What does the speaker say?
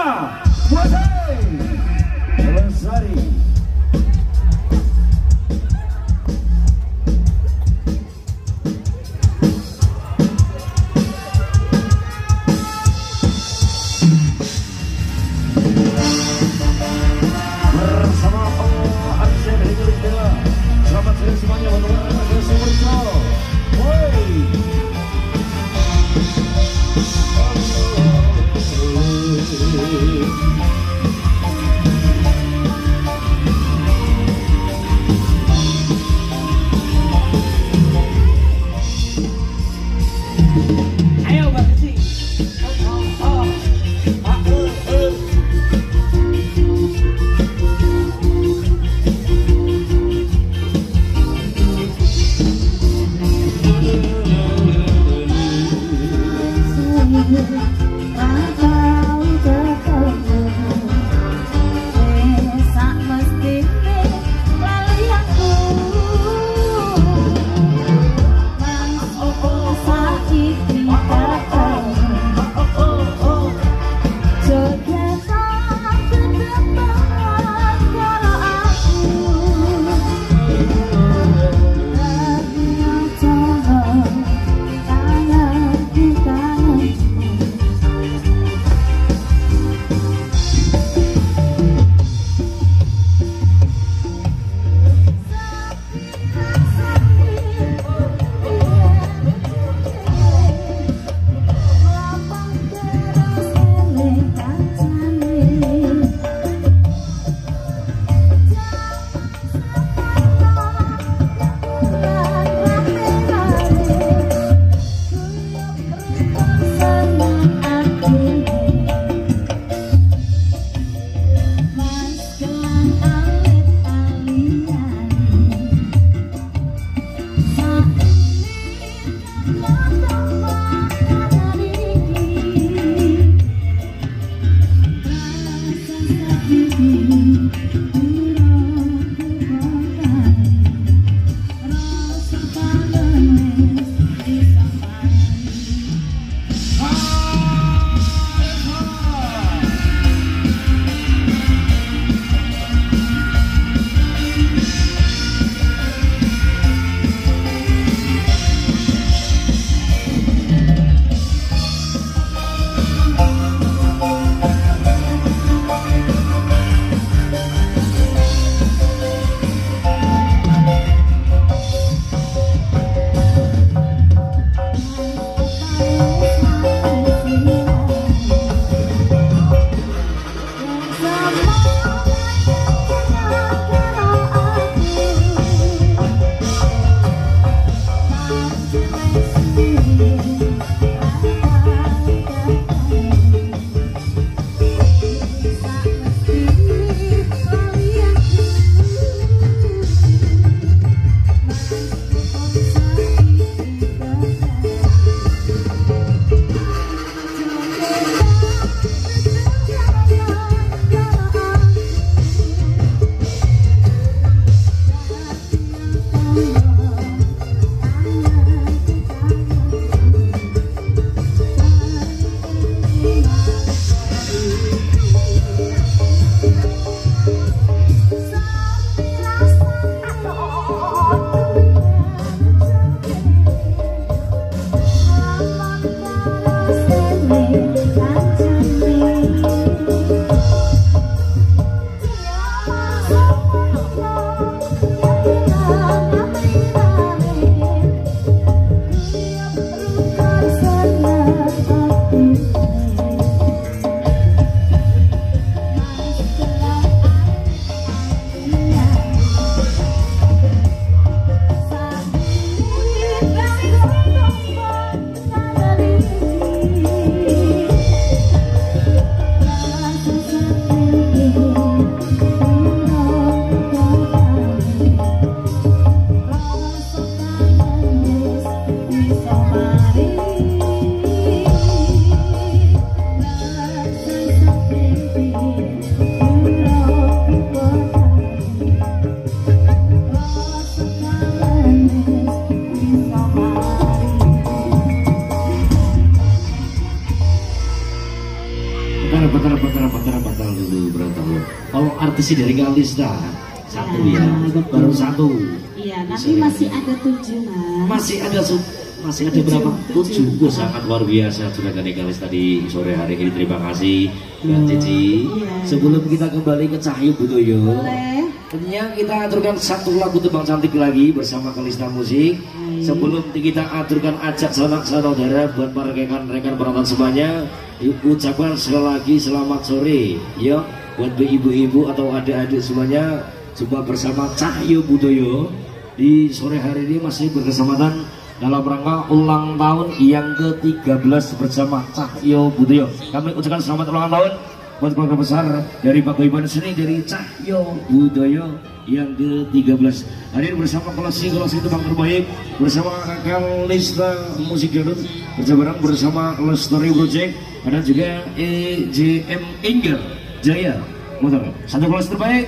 Wasai Lestari. Bersama Allah Aksen Hidupnya. Selamat sore semuanya, teman-teman. Ada Super Show. Woi. Ayo Mbak Desi. Atau batal dulu berantem. Kalau artisnya dari Kalista satu ya, betul. baru satu. Iya, tapi masih ada 7 mas. Masih ada berapa? 7. Sangat luar biasa sudah dari Kalista di sore hari ini. Terima kasih Mbak Cici. Sebelum kita kembali ke Cahyo Budoyo, tentunya kita aturkan satu lagu tebang cantik lagi bersama Kalista Musik. Sebelum kita aturkan ajak saudara buat para rekan-rekan penonton semuanya, ucapkan sekali lagi selamat sore ya buat ibu-ibu atau adik-adik semuanya. Jumpa bersama Cahyo Budoyo di sore hari ini masih berkesempatan dalam rangka ulang tahun yang ke-13 bersama Cahyo Budoyo. Kami ucapkan selamat ulang tahun buat keluarga besar dari Pak Iban seni dari Cahyo Budoyo yang ke-13. Hadir bersama kolasi tebang terbaik bersama Kalista Musik Garut bersama Lestari Project, ada juga EJM Engger Jaya Motor. Satu kolasi terbaik